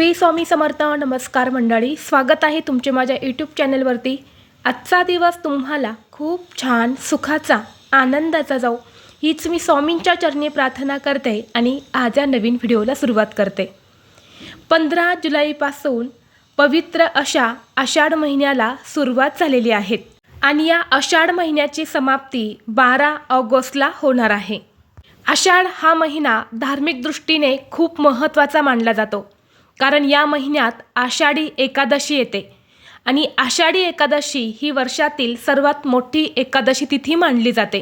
श्री स्वामी समर्थ. नमस्कार मंडळी, स्वागत आहे तुमचे माझ्या यूट्यूब चॅनलवरती. आजचा दिवस तुम्हाला खूप छान सुखाचा आनंदाचा जाऊ हीच मी स्वामींच्या चरणी प्रार्थना करते आणि आज या नवीन व्हिडिओला सुरुवात करते. 15 जुलैपासून पवित्र अशा आषाढ महिन्याला सुरुवात झालेली आहे आणि या आषाढ महिन्याची समाप्ती 12 ऑगस्टला होणार आहे. आषाढ हा महिना धार्मिक दृष्टीने खूप महत्त्वाचा मानला जातो, कारण या महिन्यात आषाढी एकादशी येते आणि आषाढी एकादशी ही वर्षातील सर्वात मोठी एकादशी तिथी मानली जाते.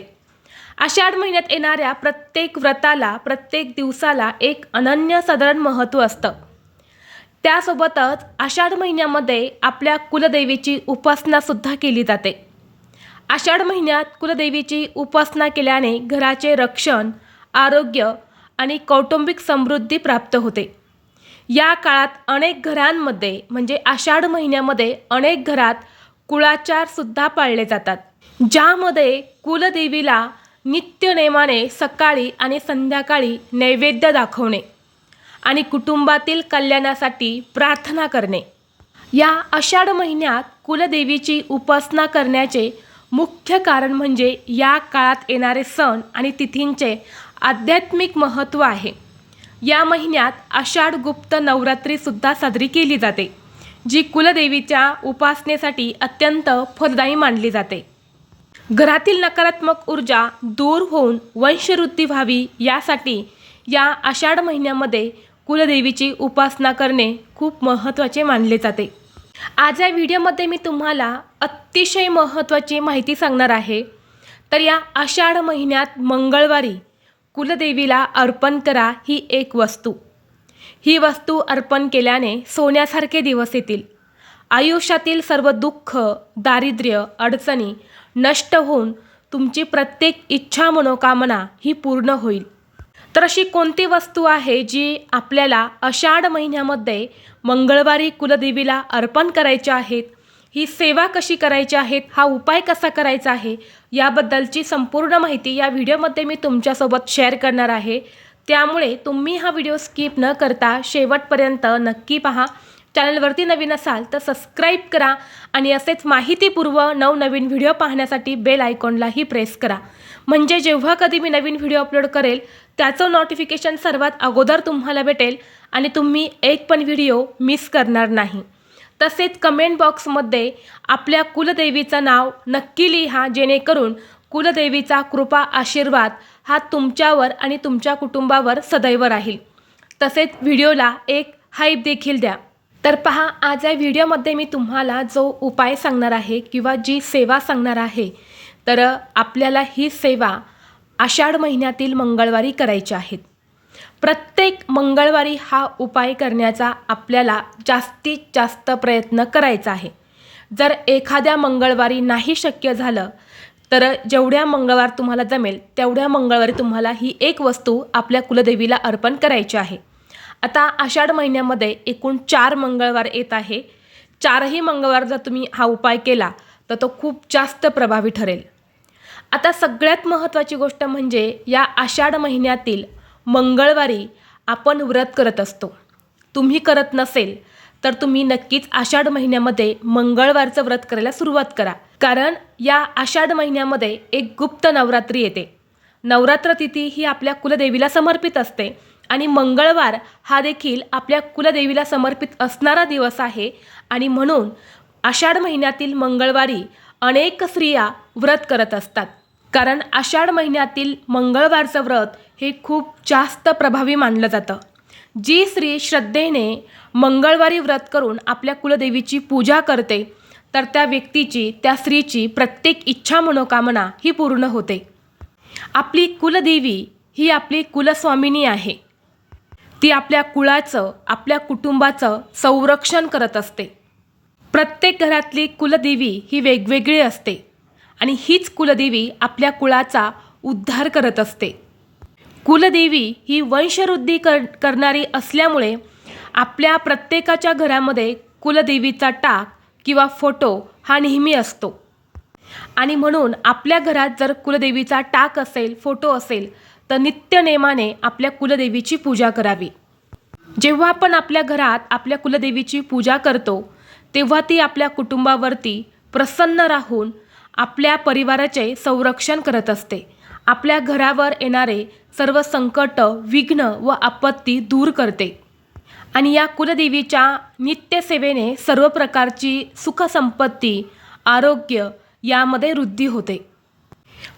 आषाढ महिन्यात येणाऱ्या प्रत्येक व्रताला, प्रत्येक दिवसाला एक अनन्यसाधारण महत्त्व असतं. त्यासोबतच आषाढ महिन्यामध्ये आपल्या कुलदेवीची उपासनासुद्धा केली जाते. आषाढ महिन्यात कुलदेवीची उपासना केल्याने घराचे रक्षण, आरोग्य आणि कौटुंबिक समृद्धी प्राप्त होते. या काळात अनेक घरांमध्ये म्हणजे आषाढ महिन्यामध्ये अनेक घरात कुळाचारसुद्धा पाळले जातात, ज्यामध्ये कुलदेवीला नित्यनेमाने सकाळी आणि संध्याकाळी नैवेद्य दाखवणे आणि कुटुंबातील कल्याणासाठी प्रार्थना करणे. या आषाढ महिन्यात कुलदेवीची उपासना करण्याचे मुख्य कारण म्हणजे या काळात येणारे सण आणि तिथींचे आध्यात्मिक महत्त्व आहे. या महिन्यात आषाढ गुप्त नवरात्रीसुद्धा साजरी केली जाते, जी कुलदेवीच्या उपासनेसाठी अत्यंत फलदायी मानली जाते. घरातील नकारात्मक ऊर्जा दूर होऊन वंशवृद्धी व्हावी यासाठी या आषाढ महिन्यामध्ये कुलदेवीची उपासना करणे खूप महत्त्वाचे मानले जाते. आज या व्हिडिओमध्ये मी तुम्हाला अतिशय महत्त्वाची माहिती सांगणार आहे. तर या आषाढ महिन्यात मंगळवारी कुलदेवीला अर्पण करा ही एक वस्तू. ही वस्तू अर्पण केल्याने सोन्यासारखे दिवस येतील. आयुष्यातील सर्व दुःख, दारिद्र्य, अडचणी नष्ट होऊन तुमची प्रत्येक इच्छा, मनोकामना ही पूर्ण होईल. तर अशी कोणती वस्तू आहे जी आपल्याला आषाढ महिन्यामध्ये मंगळवारी कुलदेवीला अर्पण करायच्या आहेत, ही सेवा कशी करायची आहे, हा उपाय कसा करायचा आहे, याबद्दलची संपूर्ण माहिती या व्हिडिओमध्ये मी तुमच्यासोबत शेअर करणार आहे. त्यामुळे तुम्ही हा व्हिडिओ स्किप न करता शेवटपर्यंत नक्की पहा. चॅनलवरती नवीन असाल तर सबस्क्राईब करा आणि असेच माहितीपूर्व नवनवीन व्हिडिओ पाहण्यासाठी बेल आयकॉनलाही प्रेस करा, म्हणजे जेव्हा कधी मी नवीन व्हिडिओ अपलोड करेल त्याचं नोटिफिकेशन सर्वात अगोदर तुम्हाला भेटेल आणि तुम्ही एक पण व्हिडिओ मिस करणार नाही. तसेच कमेंट बॉक्समध्ये आपल्या कुलदेवीचं नाव नक्की लिहा, जेणेकरून कुलदेवीचा कृपा आशीर्वाद हा तुमच्यावर आणि तुमच्या कुटुंबावर सदैव राहील. तसेच व्हिडिओला एक हाईप देखील द्या. तर पहा, आज या व्हिडिओमध्ये मी तुम्हाला जो उपाय सांगणार आहे किंवा जी सेवा सांगणार आहे, तर आपल्याला ही सेवा आषाढ महिन्यातील मंगळवारी करायची आहेत. प्रत्येक मंगळवारी हा उपाय करण्याचा आपल्याला जास्तीत जास्त प्रयत्न करायचा आहे. जर एखाद्या मंगळवारी नाही शक्य झालं तर जेवढ्या मंगळवार तुम्हाला जमेल तेवढ्या मंगळवारी तुम्हाला ही एक वस्तू आपल्या कुलदेवीला अर्पण करायची आहे. आता आषाढ महिन्यामध्ये एकूण 4 मंगळवार येत आहे. 4ही मंगळवार जर तुम्ही हा उपाय केला तर तो खूप जास्त प्रभावी ठरेल. आता सगळ्यात महत्त्वाची गोष्ट म्हणजे या आषाढ महिन्यातील मंगळवारी आपण व्रत करत असतो. तुम्ही करत नसेल तर तुम्ही नक्कीच आषाढ महिन्यामध्ये मंगळवारचं व्रत करायला सुरुवात करा, कारण या आषाढ महिन्यामध्ये एक गुप्त नवरात्री येते. नवरात्र तिथी ही आपल्या कुलदेवीला समर्पित असते आणि मंगळवार हा देखील आपल्या कुलदेवीला समर्पित असणारा दिवस आहे आणि म्हणून आषाढ महिन्यातील मंगळवारी अनेक स्त्रिया व्रत करत असतात, कारण आषाढ महिन्यातील मंगळवारचं व्रत हे खूप जास्त प्रभावी मानलं जातं. जी स्त्री श्रद्धेने मंगळवारी व्रत करून आपल्या कुलदेवीची पूजा करते तर त्या व्यक्तीची, त्या स्त्रीची प्रत्येक इच्छा, मनोकामना ही पूर्ण होते. आपली कुलदेवी ही आपली कुलस्वामिनी आहे. ती आपल्या कुळाचं, आपल्या कुटुंबाचं संरक्षण करत असते. प्रत्येक घरातली कुलदेवी ही वेगवेगळी असते आणि हीच कुलदेवी आपल्या कुळाचा उद्धार करत असते. कुलदेवी ही वंशवृद्धी करणारी असल्यामुळे आपल्या प्रत्येकाच्या घरामध्ये कुलदेवीचा टाक किंवा फोटो हा नेहमी असतो आणि म्हणून आपल्या घरात जर कुलदेवीचा टाक असेल, फोटो असेल तर नित्यनेमाने आपल्या कुलदेवीची पूजा करावी. जेव्हा आपण आपल्या घरात आपल्या कुलदेवीची पूजा करतो तेव्हा ती आपल्या कुटुंबावरती प्रसन्न राहून आपल्या परिवाराचे संरक्षण करत असते. आपल्या घरावर येणारे सर्व संकट, विघ्न व आपत्ती दूर करते. आणि या कुलदेवीच्या नित्यसेवेने सर्व प्रकारची सुखसंपत्ती, आरोग्य यामध्ये वृद्धी होते.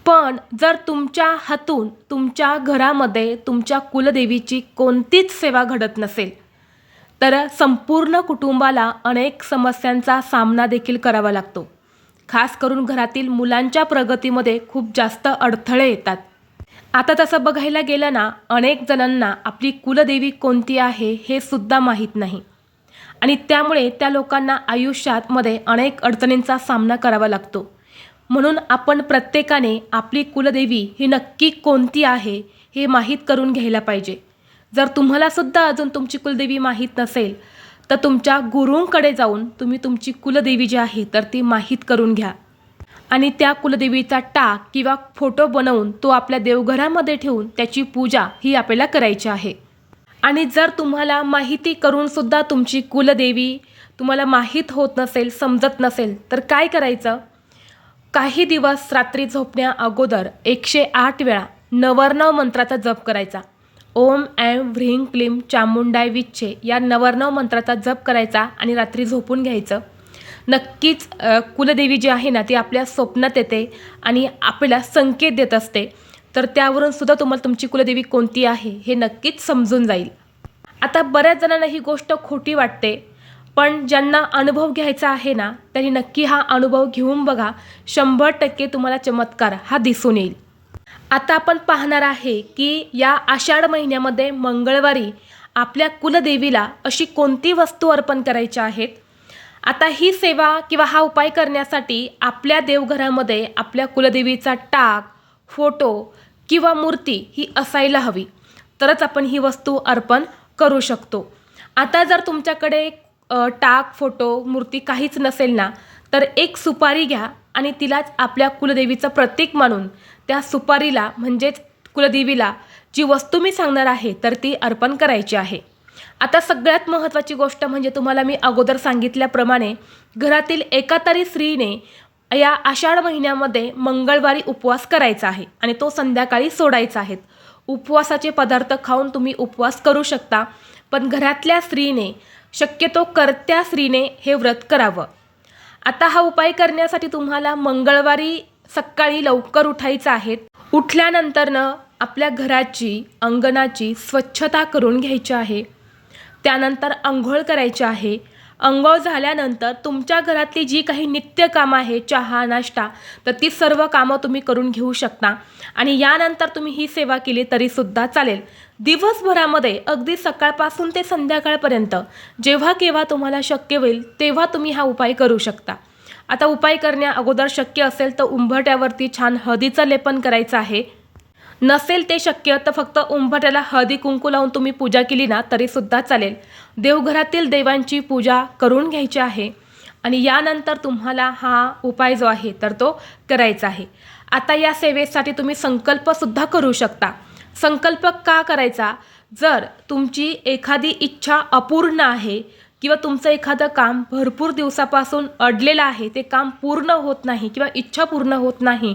पण जर तुमच्या हातून तुमच्या घरामध्ये तुमच्या कुलदेवीची कोणतीच सेवा घडत नसेल तर संपूर्ण कुटुंबाला अनेक समस्यांचा सामना देखील करावा लागतो. खास करून घरातील मुलांच्या प्रगतीमध्ये खूप जास्त अडथळे येतात. आता तसं बघायला गेलं ना, अनेक जणांना आपली कुलदेवी कोणती आहे हे सुद्धा माहीत नाही आणि त्यामुळे त्या लोकांना आयुष्यामध्ये अनेक अडचणींचा सामना करावा लागतो. म्हणून आपण प्रत्येकाने आपली कुलदेवी ही नक्की कोणती आहे हे माहीत करून घ्यायला पाहिजे. जर तुम्हालासुद्धा अजून तुमची कुलदेवी माहीत नसेल तर तुमच्या गुरूंकडे जाऊन तुम्ही तुमची कुलदेवी जी आहे तर ती माहीत करून घ्या आणि त्या कुलदेवीचा टाक किंवा फोटो बनवून तो आपल्या देवघरामध्ये ठेवून त्याची पूजा ही आपल्याला करायची आहे. आणि जर तुम्हाला माहिती करूनसुद्धा तुमची कुलदेवी तुम्हाला माहीत होत नसेल, समजत नसेल तर काय करायचं? काही दिवस रात्री झोपण्या अगोदर 108 वेळा नवरनव मंत्राचा जप करायचा. ओम ऐं ह्रीं क्लीं चामुंडाय विच्चे या नवरनव मंत्राचा जप करायचा आणि रात्री झोपून घ्यायचं. नक्कीच कुलदेवी जी आहे ना ती आपल्या स्वप्नात येते आणि आपल्याला संकेत देत असते. तर त्यावरून सुद्धा तुम्हाला तुमची कुलदेवी कोणती आहे हे नक्कीच समजून जाईल. आता बऱ्याच जणांना ही गोष्ट खोटी वाटते, पण ज्यांना अनुभव घ्यायचा आहे ना त्यांनी नक्की हा अनुभव घेऊन बघा. 100% तुम्हाला चमत्कार हा दिसून येईल. आता आपण पाहणार आहे की या आषाढ महिन्यामध्ये मंगळवारी आपल्या कुलदेवीला अशी कोणती वस्तू अर्पण करायच्या आहेत. आता ही सेवा किंवा हा उपाय करण्यासाठी आपल्या देवघरामध्ये आपल्या कुलदेवीचा टाक, फोटो किंवा मूर्ती ही असायला हवी, तरच आपण ही वस्तू अर्पण करू शकतो. आता जर तुमच्याकडे टाक, फोटो, मूर्ती काहीच नसेल ना तर एक सुपारी घ्या आणि तिलाच आपल्या कुलदेवीचं प्रतीक मानून त्या सुपारीला म्हणजेच कुलदेवीला जी वस्तू मी सांगणार आहे तर ती अर्पण करायची आहे. आता सगळ्यात महत्त्वाची गोष्ट म्हणजे तुम्हाला मी अगोदर सांगितल्याप्रमाणे घरातील एका तरी स्त्रीने या आषाढ महिन्यामध्ये मंगळवारी उपवास करायचा आहे आणि तो संध्याकाळी सोडायचा आहे. उपवासाचे पदार्थ खाऊन तुम्ही उपवास करू शकता, पण घरातल्या स्त्रीने, शक्यतो कर्त्या स्त्रीने हे व्रत करावं. आता हा उपाय करण्यासाठी तुम्हाला मंगळवारी सकाळी लवकर उठायचं आहे. उठल्यानंतरनं आपल्या घराची, अंगणाची स्वच्छता करून घ्यायची आहे. त्यानंतर अंघोळ करायची आहे. अंघोळ झाल्यानंतर तुमच्या घरातली जी काही नित्य कामं आहे, चहा, नाश्ता, तर ती सर्व कामं तुम्ही करून घेऊ शकता आणि यानंतर तुम्ही ही सेवा केली तरीसुद्धा चालेल. दिवसभरामध्ये अगदी सकाळपासून ते संध्याकाळपर्यंत जेव्हा केव्हा तुम्हाला शक्य होईल तेव्हा तुम्ही हा उपाय करू शकता. आता उपाय करण्या अगोदर शक्य असेल तर उंबरठ्यावरती छान हळदीचं लेपन करायचं आहे. नसेल ते शक्य तर फक्त उंबरठ्याला हळदी कुंकू लावून तुम्ही पूजा केली ना तरीसुद्धा चालेल. देवघरातील देवांची पूजा करून घ्यायची आहे आणि यानंतर तुम्हाला हा उपाय जो आहे तर तो करायचा आहे. आता या सेवेसाठी तुम्ही संकल्पसुद्धा करू शकता. संकल्प का करायचा? जर तुमची एखादी इच्छा अपूर्ण आहे किंवा तुमचं एखादं काम भरपूर दिवसापासून अडलेलं आहे, ते काम पूर्ण होत नाही किंवा इच्छा पूर्ण होत नाही,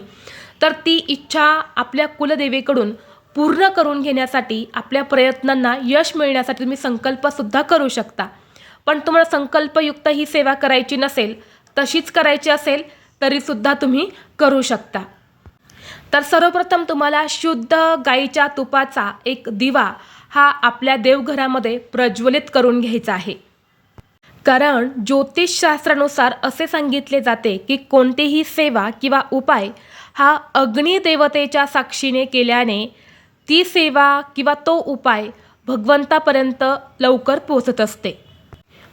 तर ती इच्छा आपल्या कुलदेवीकडून पूर्ण करून घेण्यासाठी, आपल्या प्रयत्नांना यश मिळण्यासाठी तुम्ही संकल्पसुद्धा करू शकता. पण तुम्हाला संकल्पयुक्त ही सेवा करायची नसेल, तशीच करायची असेल तरीसुद्धा तुम्ही करू शकता. तर सर्वप्रथम तुम्हाला शुद्ध गाईच्या तुपाचा एक दिवा हा आपल्या देवघरामध्ये प्रज्वलित करून घ्यायचा आहे. कारण ज्योतिषशास्त्रानुसार असे सांगितले जाते की कोणतीही सेवा किंवा उपाय हा अग्निदेवतेच्या साक्षीने केल्याने ती सेवा किंवा तो उपाय भगवंतापर्यंत लवकर पोहोचत असते.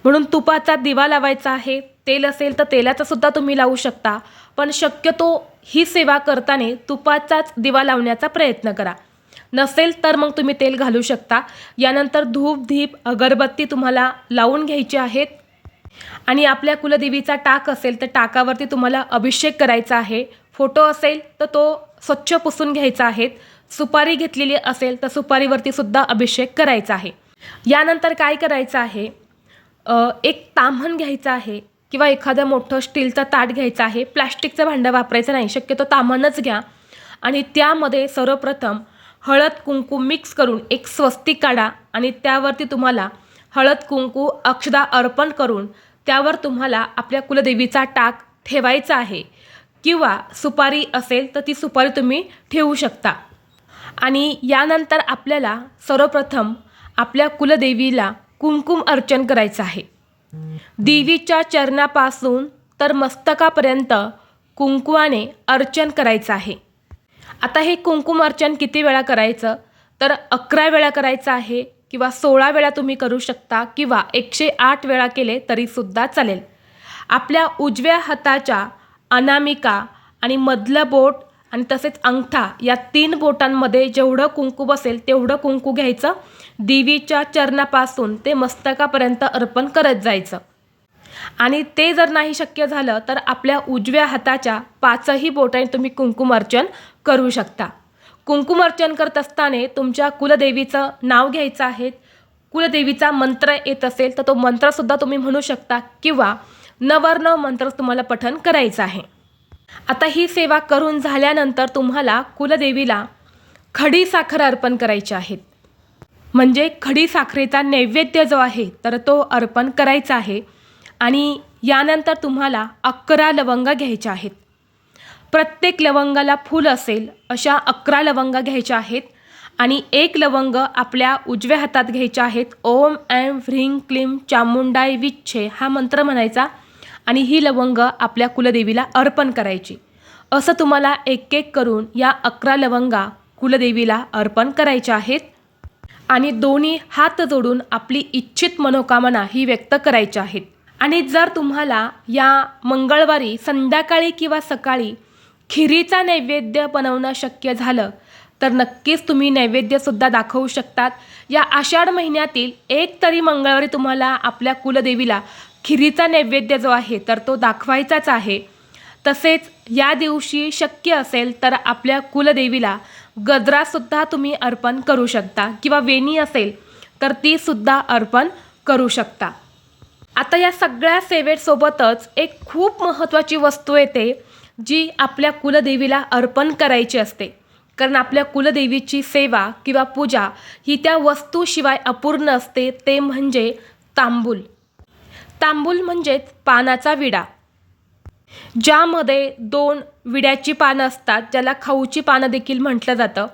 म्हणून तुपाचा दिवा लावायचा आहे. तेल असेल तर तेलाचा सुद्धा तुम्ही लावू शकता, पण शक्यतो ही सेवा करताना तुपाचाच दिवा लावण्याचा प्रयत्न करा. नसेल तर मग तुम्ही तेल घालू शकता. यानंतर धूप, दीप, अगरबत्ती तुम्हाला लावून घ्यायची आहेत आणि आपल्या कुलदेवीचा टाक असेल तर टाकावरती तुम्हाला अभिषेक करायचा आहे. फोटो असेल तर तो स्वच्छ पुसून घ्यायचा आहे. सुपारी घेतलेली असेल तर सुपारीवरती सुद्धा अभिषेक करायचा आहे. यानंतर काय करायचं आहे, एक ताम्हण घ्यायचं आहे किंवा एखादं मोठं स्टीलचं ताट घ्यायचं आहे. प्लास्टिकचं भांडं वापरायचं नाही, शक्यतो ताम्हणच घ्या. आणि त्यामध्ये सर्वप्रथम हळद कुंकू मिक्स करून एक स्वस्तिक काढा आणि त्यावरती तुम्हाला हळद कुंकू अक्षदा अर्पण करून त्यावर तुम्हाला आपल्या कुलदेवीचा टाक ठेवायचा आहे किंवा सुपारी असेल तर ती सुपारी तुम्ही ठेवू शकता. आणि यानंतर आपल्याला सर्वप्रथम आपल्या कुलदेवीला कुंकुम अर्चन करायचं आहे. देवीच्या चरणापासून तर मस्तकापर्यंत कुंकवाने अर्चन करायचं आहे. आता हे कुंकुम अर्चन किती वेळा करायचं, तर 11 वेळा करायचं आहे किंवा 16 वेळा तुम्ही करू शकता किंवा 108 वेळा केले तरीसुद्धा चालेल. आपल्या उजव्या हाताच्या अनामिका आणि मधलं बोट आणि तसेच अंगठा या 3 बोटांमध्ये जेवढं कुंकू बसेल तेवढं कुंकू घ्यायचं. देवीच्या चरणापासून ते मस्तकापर्यंत अर्पण करत जायचं. आणि ते जर नाही शक्य झालं तर आपल्या उजव्या हाताच्या 5ही बोटांनी तुम्ही कुंकुमार्चन करू शकता. कुंकुमार्चन करत असताना तुमच्या कुलदेवीचं नाव घ्यायचं आहे. कुलदेवीचा मंत्र येत असेल तर तो मंत्रसुद्धा तुम्ही म्हणू शकता किंवा नवर्ण मंत्र तुम्हाला पठण करायचं आहे. आता ही सेवा करून झाल्यानंतर तुम्हाला कुलदेवीला खडी साखर अर्पण करायची आहे. म्हणजे खडी साखरेचा नैवेद्य जो आहे तर तो अर्पण करायचा आहे. आणि यानंतर तुम्हाला 11 लवंगा घ्यायच्या आहेत. प्रत्येक लवंगाला फूल असेल अशा 11 लवंगा घ्यायच्या आहेत. आणि एक लवंग आपल्या उजव्या हातात घ्यायच्या आहेत. ओम ऐं ह्रीं क्लीं चामुंडाय विच्छे हा मंत्र म्हणायचा आणि ही लवंग आपल्या कुलदेवीला अर्पण करायची. असं तुम्हाला एक एक करून या 11 लवंगा कुलदेवीला अर्पण करायच्या आहेत. आणि दोन्ही हात जोडून आपली इच्छित मनोकामना ही व्यक्त करायची आहेत. आणि जर तुम्हाला या मंगळवारी संध्याकाळी किंवा सकाळी खिरीचा नैवेद्य बनवणं शक्य झालं तर नक्कीच तुम्ही नैवेद्यसुद्धा दाखवू शकतात. या आषाढ महिन्यातील एक तरी मंगळवारी तुम्हाला आपल्या कुलदेवीला खिरीचा नैवेद्य जो आहे तर तो दाखवायचाच आहे. तसेच या दिवशी शक्य असेल तर आपल्या कुलदेवीला गजरासुद्धा तुम्ही अर्पण करू शकता किंवा वेणी असेल तर तीसुद्धा अर्पण करू शकता. आता या सगळ्या सेवेसोबतच एक खूप महत्त्वाची वस्तू येते जी आपल्या कुलदेवीला अर्पण करायची असते. कारण आपल्या कुलदेवीची सेवा किंवा पूजा ही त्या वस्तूशिवाय अपूर्ण असते. ते म्हणजे तांबूल. तांबूल म्हणजेच पानाचा विडा, ज्यामध्ये 2 विड्याची पानं असतात, ज्याला खाऊची पानं देखील म्हटलं जातं.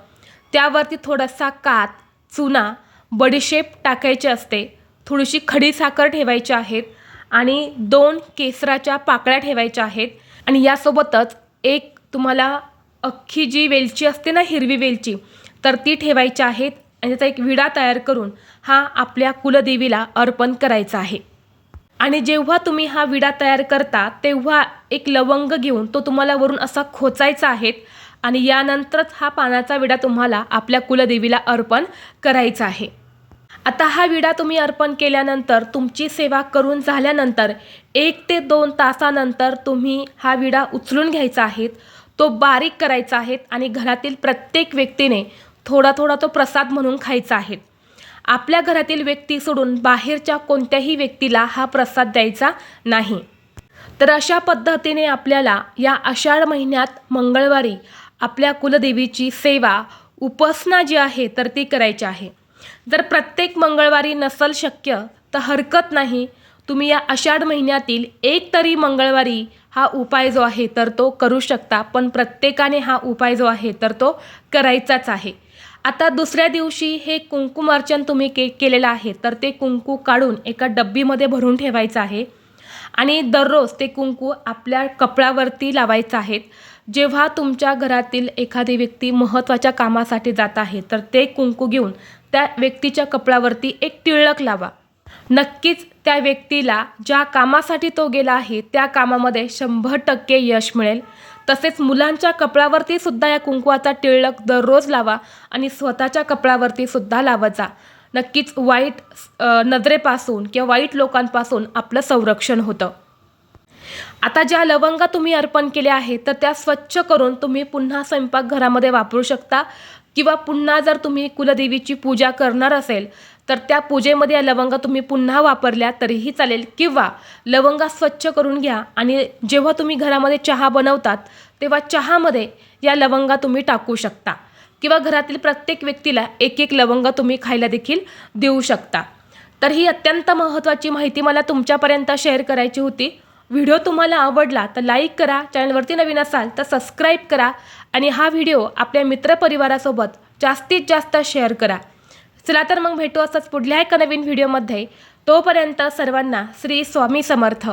त्यावरती थोडासा कात, चुना, बडीशेप टाकायची असते. थोडीशी खडी साखर ठेवायची आहेत आणि 2 केसराच्या पाकळ्या ठेवायच्या आहेत. आणि यासोबतच एक तुम्हाला अख्खी जी वेलची असते ना, हिरवी वेलची, तर ती ठेवायची आहेत. आणि त्याचा एक विडा तयार करून हा आपल्या कुलदेवीला अर्पण करायचा आहे. आणि जेव्हा तुम्ही हा विडा तयार करता तेव्हा एक लवंग घेऊन तो तुम्हाला वरून असा खोचायचा आहे आणि यानंतरच हा पानाचा विडा तुम्हाला आपल्या कुलदेवीला अर्पण करायचा आहे. आता हा विडा तुम्ही अर्पण केल्यानंतर तुमची सेवा करून झाल्यानंतर 1 ते 2 तासानंतर तुम्ही हा विडा उचलून घ्यायचा आहे. तो बारीक करायचा आहे आणि घरातील प्रत्येक व्यक्तीने थोडा थोडा तो प्रसाद म्हणून खायचा आहे. आपल्या घरातील व्यक्ती सोडून बाहेरच्या कोणत्याही व्यक्तीला हा प्रसाद द्यायचा नाही. तर अशा पद्धतीने आपल्याला या आषाढ महिन्यात मंगळवारी आपल्या कुलदेवीची सेवा, उपासना जी आहे तर ती करायची आहे. जर प्रत्येक मंगळवारी नसेल शक्य तर हरकत नाही. तुम्ही या आषाढ महिन्यातील एक तरी मंगळवारी हा उपाय जो आहे तर तो करू शकता. पण प्रत्येकाने हा उपाय जो आहे तर तो करायचाच आहे. आता दुसऱ्या दिवशी हे कुंकुमार्चन तुम्ही केलेलं आहे तर ते कुंकू काढून एका डब्बीमध्ये भरून ठेवायचं आहे. आणि दररोज ते कुंकू आपल्या कपड्यावरती लावायचं आहे. जेव्हा तुमच्या घरातील एखादी व्यक्ती महत्त्वाच्या कामासाठी जात आहे तर ते कुंकू घेऊन त्या व्यक्तीच्या कपड्यावरती एक टिळक लावा. नक्कीच त्या व्यक्तीला ज्या कामासाठी तो गेला आहे त्या कामामध्ये 100% यश मिळेल. तसेच मुलांच्या कपड्यावरती सुद्धा या कुंकवाचा टिळक दररोज लावा आणि स्वतःच्या कपड्यावरती सुद्धा लावत जा. नक्कीच वाईट नजरेपासून किंवा वाईट लोकांपासून आपलं संरक्षण होतं. आता ज्या लवंगा तुम्ही अर्पण केल्या आहेत तर त्या स्वच्छ करून तुम्ही पुन्हा स्वयंपाकघरामध्ये वापरू शकता किंवा पुन्हा जर तुम्ही कुलदेवीची पूजा करणार असेल तर त्या पूजेमध्ये या लवंगा तुम्ही पुन्हा वापरल्या तरीही चालेल, किंवा लवंगा स्वच्छ करून घ्या आणि जेव्हा तुम्ही घरामध्ये चहा बनवतात तेव्हा चहामध्ये या लवंगा तुम्ही टाकू शकता, किंवा घरातील प्रत्येक व्यक्तीला एक एक लवंगा तुम्ही खायला देखील देऊ शकता. तर ही अत्यंत महत्त्वाची माहिती मला तुमच्यापर्यंत शेअर करायची होती. व्हिडिओ तुम्हाला आवडला तर लाईक करा, चॅनलवरती नवीन असाल तर सबस्क्राईब करा आणि हा व्हिडिओ आपल्या मित्रपरिवारासोबत जास्तीत जास्त शेअर करा. चला तर मग भेटू असंच पुढल्या एका नवीन व्हिडिओमध्ये. तोपर्यंत सर्वांना श्री स्वामी समर्थ.